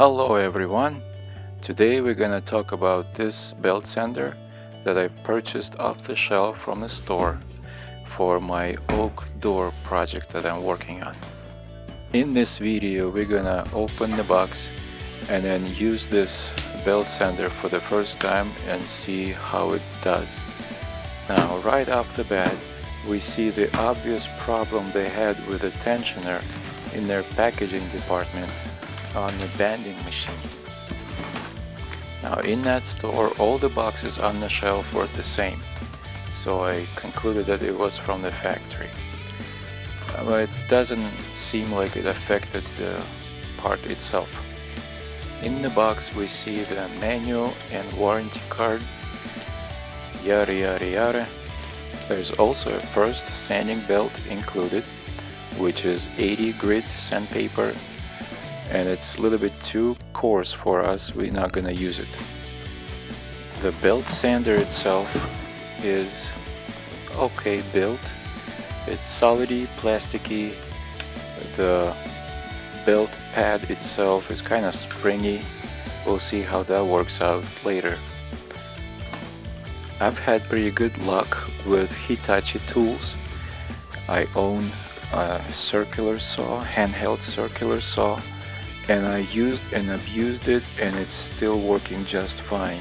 Hello everyone! Today we're gonna talk about this belt sander that I purchased off the shelf from the store for my oak door project that I'm working on. In this video we're gonna open the box and then use this belt sander for the first time and see how it does. Now right off the bat we see the obvious problem they had with the tensioner in their packaging department on the banding machine. Now in that store all the boxes on the shelf were the same, so I concluded that it was from the factory. But it doesn't seem like it affected the part itself. In the box we see the manual and warranty card, yada yada yada. There's also a first sanding belt included, which is 80 grit sandpaper, and it's a little bit too coarse for us. We're not gonna use it. The belt sander itself is okay built. It's solidy, plasticky. The belt pad itself is kind of springy. We'll see how that works out later. I've had pretty good luck with Hitachi tools. I own a circular saw, handheld circular saw, and I used and abused it, and it's still working just fine.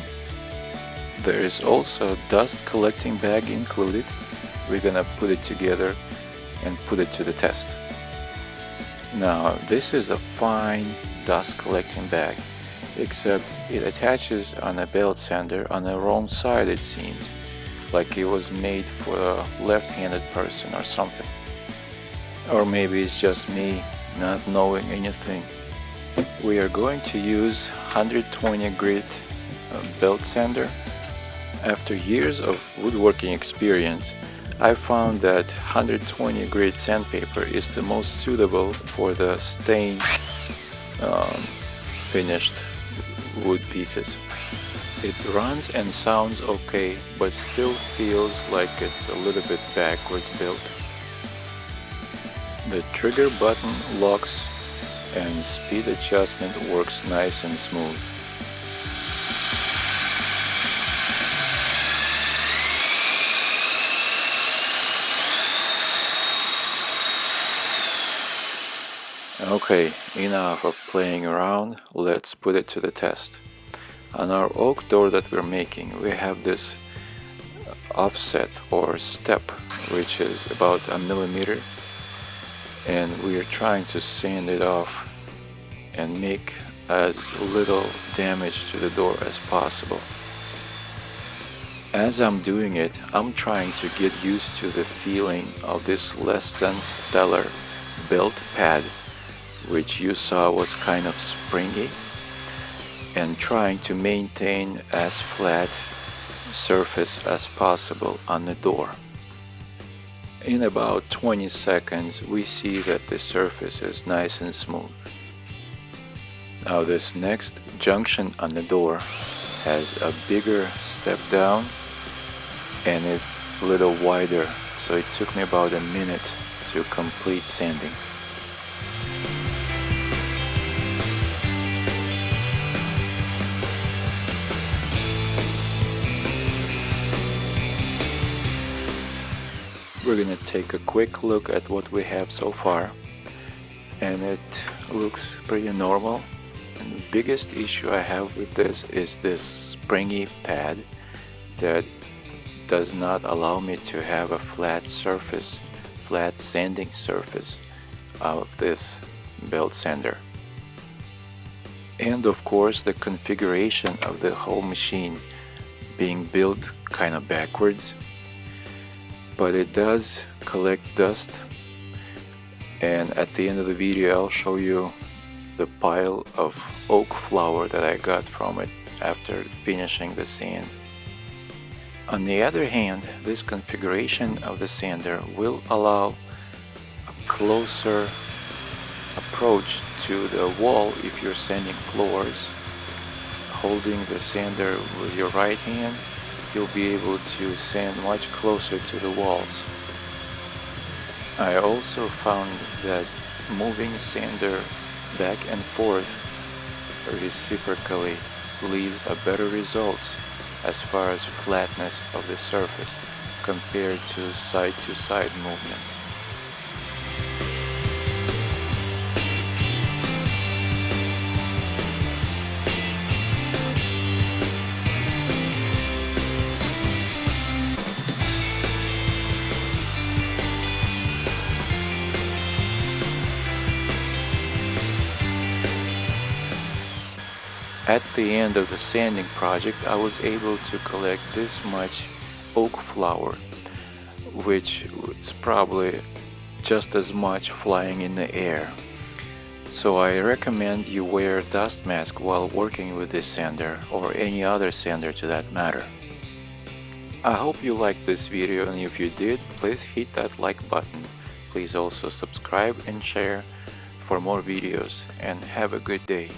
There is also a dust collecting bag included. We're gonna put it together and put it to the test. Now this is a fine dust collecting bag, except it attaches on a belt sander on the wrong side. It seems like it was made for a left-handed person or something. Or maybe it's just me not knowing anything. We are going to use 120 grit belt sander. After years of woodworking experience, I found that 120 grit sandpaper is the most suitable for the stained finished wood pieces. It runs and sounds okay, but still feels like it's a little bit backwards built. The trigger button locks and speed adjustment works nice and smooth. Okay, enough of playing around, let's put it to the test. On our oak door that we're making, we have this offset or step, which is about 1 millimeter, and we are trying to sand it off and make as little damage to the door as possible. As I'm doing it, I'm trying to get used to the feeling of this less than stellar belt pad, which you saw was kind of springy, and trying to maintain as flat surface as possible on the door. In about 20 seconds we see that the surface is nice and smooth. Now this next junction on the door has a bigger step down and it's a little wider, so it took me about a minute to complete sanding. We're gonna take a quick look at what we have so far, and it looks pretty normal. And the biggest issue I have with this is this springy pad that does not allow me to have a flat surface, flat sanding surface of this belt sander. And of course the configuration of the whole machine being built kind of backwards. But it does collect dust, and at the end of the video I'll show you the pile of oak flour that I got from it after finishing the sand. On the other hand, this configuration of the sander will allow a closer approach to the wall if you're sanding floors. Holding the sander with your right hand, you'll be able to sand much closer to the walls. I also found that moving sander back and forth reciprocally leaves a better results as far as flatness of the surface compared to side-to-side movements. At the end of the sanding project, I was able to collect this much oak flour, which is probably just as much flying in the air. So I recommend you wear a dust mask while working with this sander, or any other sander to that matter. I hope you liked this video, and if you did, please hit that like button. Please also subscribe and share for more videos, and have a good day.